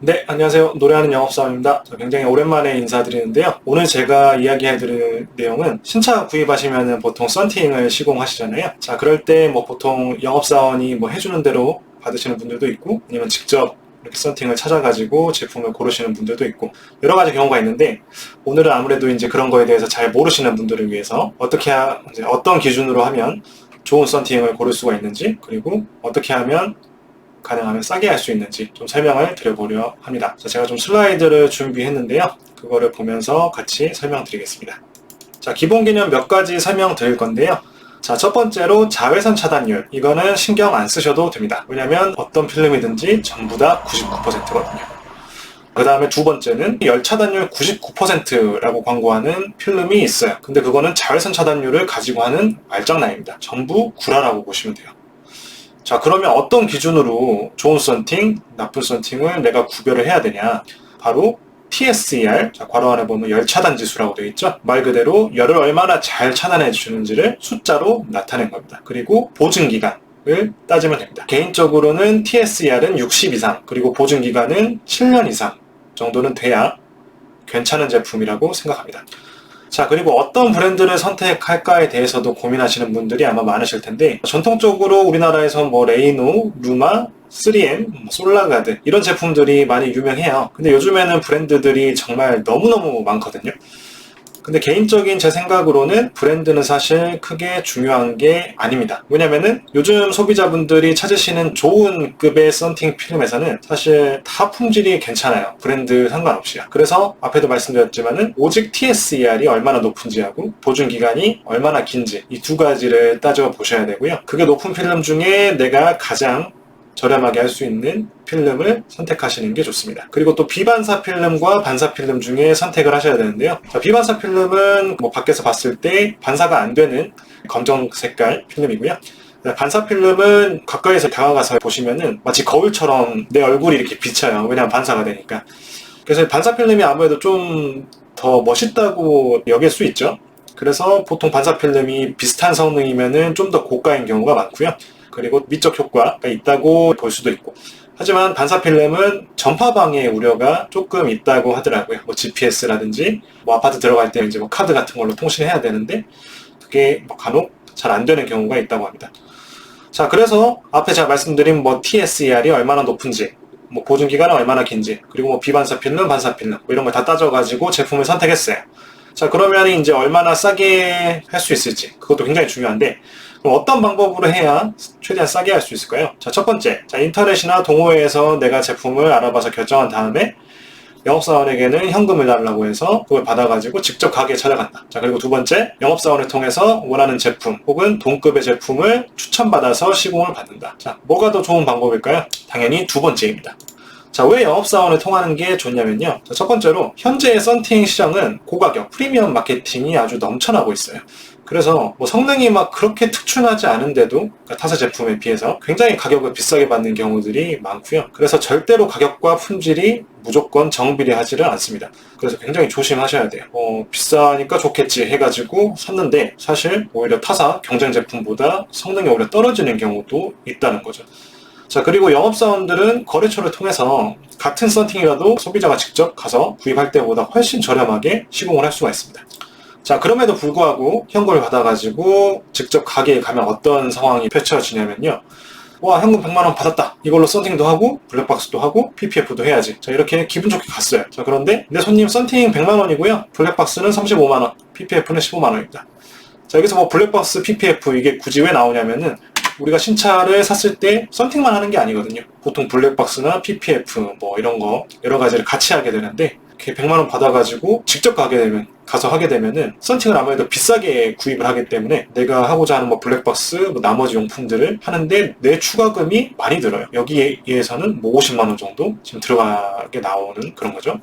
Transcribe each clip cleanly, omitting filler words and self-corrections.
네, 안녕하세요. 노래하는 영업사원입니다. 굉장히 오랜만에 인사드리는데요. 오늘 제가 이야기해드릴 내용은 신차 구입하시면 보통 썬팅을 시공하시잖아요. 자, 그럴 때 보통 영업사원이 해주는 대로 받으시는 분들도 있고, 아니면 직접 이렇게 썬팅을 찾아가지고 제품을 고르시는 분들도 있고, 여러 가지 경우가 있는데, 오늘은 아무래도 이제 그런 거에 대해서 잘 모르시는 분들을 위해서 어떤 기준으로 하면 좋은 썬팅을 고를 수가 있는지, 그리고 어떻게 하면 가능하면 싸게 할 수 있는지 좀 설명을 드려보려 합니다. 제가 좀 슬라이드를 준비했는데요. 그거를 보면서 같이 설명드리겠습니다. 자, 기본 개념 몇 가지 설명드릴 건데요. 자, 첫 번째로 자외선 차단율. 이거는 신경 안 쓰셔도 됩니다. 왜냐면 어떤 필름이든지 전부 다 99%거든요. 그 다음에 두 번째는 열 차단율 99%라고 광고하는 필름이 있어요. 근데 그거는 자외선 차단율을 가지고 하는 말장난입니다. 전부 구라라고 보시면 돼요. 자, 그러면 어떤 기준으로 좋은 썬팅, 나쁜 썬팅을 내가 구별을 해야 되냐? 바로 TSER, 자, 괄호 안에 보면 열 차단 지수라고 되어 있죠? 말 그대로 열을 얼마나 잘 차단해 주는지를 숫자로 나타낸 겁니다. 그리고 보증 기간을 따지면 됩니다. 개인적으로는 TSER은 60 이상, 그리고 보증 기간은 7년 이상 정도는 돼야 괜찮은 제품이라고 생각합니다. 자, 그리고 어떤 브랜드를 선택할까에 대해서도 고민하시는 분들이 아마 많으실 텐데, 전통적으로 우리나라에서 레이노, 루마, 3M, 솔라가드 이런 제품들이 많이 유명해요. 근데 요즘에는 브랜드들이 정말 너무너무 많거든요. 근데 개인적인 제 생각으로는 브랜드는 사실 크게 중요한 게 아닙니다. 왜냐면은 요즘 소비자분들이 찾으시는 좋은 급의 썬팅 필름에서는 사실 다 품질이 괜찮아요. 브랜드 상관없이요. 그래서 앞에도 말씀드렸지만은 오직 TSER이 얼마나 높은지 하고 보증 기간이 얼마나 긴지 이 두 가지를 따져 보셔야 되고요. 그게 높은 필름 중에 내가 가장 저렴하게 할 수 있는 필름을 선택하시는 게 좋습니다. 그리고 또 비반사 필름과 반사 필름 중에 선택을 하셔야 되는데요. 자, 비반사 필름은 밖에서 봤을 때 반사가 안 되는 검정 색깔 필름이고요. 반사 필름은 가까이서 다가가서 보시면은 마치 거울처럼 내 얼굴이 이렇게 비쳐요. 왜냐면 반사가 되니까. 그래서 반사 필름이 아무래도 좀 더 멋있다고 여길 수 있죠. 그래서 보통 반사 필름이 비슷한 성능이면은 좀 더 고가인 경우가 많고요. 그리고 미적 효과가 있다고 볼 수도 있고, 하지만 반사 필름은 전파 방해 우려가 조금 있다고 하더라고요. GPS라든지 아파트 들어갈 때 이제 카드 같은 걸로 통신해야 되는데 그게 간혹 잘 안 되는 경우가 있다고 합니다. 자, 그래서 앞에 제가 말씀드린 TSER이 얼마나 높은지, 보증 기간은 얼마나 긴지, 그리고 비반사 필름, 반사 필름 이런 걸 다 따져가지고 제품을 선택했어요. 자, 그러면 이제 얼마나 싸게 할 수 있을지, 그것도 굉장히 중요한데, 그럼 어떤 방법으로 해야 최대한 싸게 할 수 있을까요? 자, 첫 번째, 인터넷이나 동호회에서 내가 제품을 알아봐서 결정한 다음에 영업사원에게는 현금을 달라고 해서 그걸 받아가지고 직접 가게에 찾아간다. 자, 그리고 두 번째, 영업사원을 통해서 원하는 제품 혹은 동급의 제품을 추천받아서 시공을 받는다. 자, 뭐가 더 좋은 방법일까요? 당연히 두 번째입니다. 자, 왜 영업사원을 통하는 게 좋냐면요. 자, 첫 번째로 현재의 썬팅 시장은 고가격, 프리미엄 마케팅이 아주 넘쳐나고 있어요. 그래서 성능이 그렇게 특출나지 않은데도, 그러니까 타사 제품에 비해서 굉장히 가격을 비싸게 받는 경우들이 많고요. 그래서 절대로 가격과 품질이 무조건 정비례하지를 않습니다. 그래서 굉장히 조심하셔야 돼요. 비싸니까 좋겠지 해가지고 샀는데 사실 오히려 타사 경쟁 제품보다 성능이 오히려 떨어지는 경우도 있다는 거죠. 자, 그리고 영업사원들은 거래처를 통해서 같은 썬팅이라도 소비자가 직접 가서 구입할 때보다 훨씬 저렴하게 시공을 할 수가 있습니다. 자, 그럼에도 불구하고 현금을 받아가지고 직접 가게에 가면 어떤 상황이 펼쳐지냐면요. 와, 현금 100만원 받았다. 이걸로 썬팅도 하고 블랙박스도 하고 PPF도 해야지. 자, 이렇게 기분 좋게 갔어요. 자, 그런데 내 손님 썬팅 100만원이고요. 블랙박스는 35만원, PPF는 15만원입니다. 자, 여기서 블랙박스, PPF 이게 굳이 왜 나오냐면은 우리가 신차를 샀을 때 썬팅만 하는 게 아니거든요. 보통 블랙박스나 PPF 이런 거 여러 가지를 같이 하게 되는데, 이렇게 100만원 받아가지고 직접 가서 하게 되면은 썬팅을 아무래도 비싸게 구입을 하기 때문에 내가 하고자 하는 블랙박스, 나머지 용품들을 하는데 내 추가금이 많이 들어요. 여기에서는 50만원 정도 지금 들어가게 나오는 그런 거죠.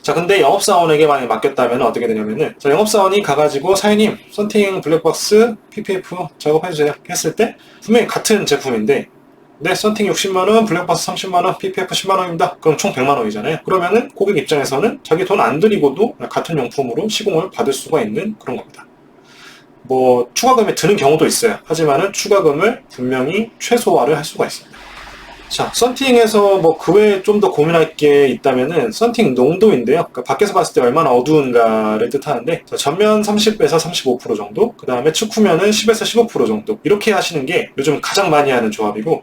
자, 근데 영업사원에게 만약에 맡겼다면 어떻게 되냐면은, 자, 영업사원이 가가지고 사장님 썬팅 블랙박스 PPF 작업해주세요 했을 때 분명히 같은 제품인데 네, 썬팅 60만원, 블랙박스 30만원, PPF 10만원입니다. 그럼 총 100만원이잖아요. 그러면은 고객 입장에서는 자기 돈 안 들이고도 같은 용품으로 시공을 받을 수가 있는 그런 겁니다. 추가금이 드는 경우도 있어요. 하지만은 추가금을 분명히 최소화를 할 수가 있습니다. 자, 썬팅에서 뭐 그 외에 좀 더 고민할 게 있다면은 썬팅 농도인데요. 그러니까 밖에서 봤을 때 얼마나 어두운가를 뜻하는데, 자, 전면 30에서 35% 정도, 그 다음에 측후면은 10에서 15% 정도, 이렇게 하시는 게 요즘 가장 많이 하는 조합이고,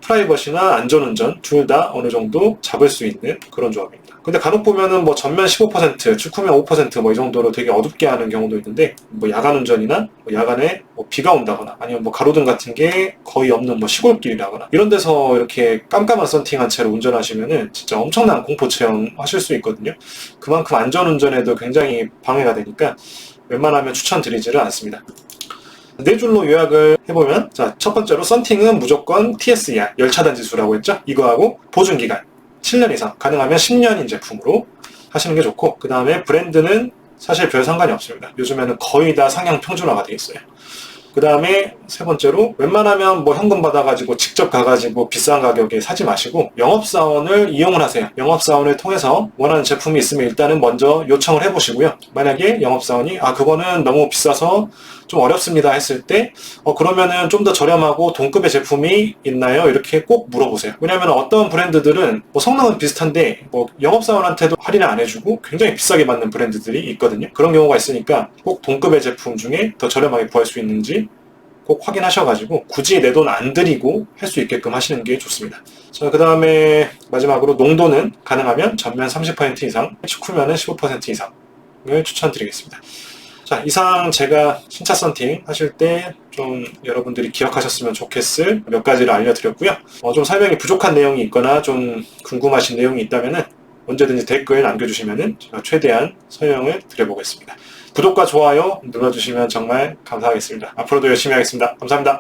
프라이버시나 안전운전 둘 다 어느 정도 잡을 수 있는 그런 조합입니다. 근데 간혹 보면은 뭐 전면 15%, 측후면 5% 이 정도로 되게 어둡게 하는 경우도 있는데, 뭐 야간 운전이나 뭐 야간에 뭐 비가 온다거나 아니면 뭐 가로등 같은 게 거의 없는 뭐 시골길이라거나 이런 데서 이렇게 깜깜한 썬팅한 채로 운전하시면은 진짜 엄청난 공포 체험 하실 수 있거든요. 그만큼 안전운전에도 굉장히 방해가 되니까 웬만하면 추천드리지를 않습니다. 네 줄로 요약을 해보면, 자, 첫 번째로 썬팅은 무조건 TSR, 열차단 지수라고 했죠? 이거하고 보증기간 7년 이상, 가능하면 10년인 제품으로 하시는 게 좋고, 그 다음에 브랜드는 사실 별 상관이 없습니다. 요즘에는 거의 다 상향 평준화가 돼 있어요. 그 다음에 세 번째로 웬만하면 뭐 현금 받아가지고 직접 가가지고 비싼 가격에 사지 마시고 영업사원을 이용을 하세요. 영업사원을 통해서 원하는 제품이 있으면 일단은 먼저 요청을 해보시고요. 만약에 영업사원이 그거는 너무 비싸서 좀 어렵습니다 했을 때 그러면은 좀 더 저렴하고 동급의 제품이 있나요? 이렇게 꼭 물어보세요. 왜냐하면 어떤 브랜드들은 뭐 성능은 비슷한데 뭐 영업사원한테도 할인을 안 해주고 굉장히 비싸게 받는 브랜드들이 있거든요. 그런 경우가 있으니까 꼭 동급의 제품 중에 더 저렴하게 구할 수 있는지 꼭 확인하셔가지고 굳이 내 돈 안 들이고 할 수 있게끔 하시는 게 좋습니다. 자, 그 다음에 마지막으로 농도는 가능하면 전면 30% 이상, 측후면은 15% 이상을 추천드리겠습니다. 자, 이상 제가 신차 썬팅 하실 때 좀 여러분들이 기억하셨으면 좋겠을 몇 가지를 알려드렸고요. 좀 설명이 부족한 내용이 있거나 좀 궁금하신 내용이 있다면은 언제든지 댓글 남겨주시면은 제가 최대한 설명을 드려보겠습니다. 구독과 좋아요 눌러주시면 정말 감사하겠습니다. 앞으로도 열심히 하겠습니다. 감사합니다.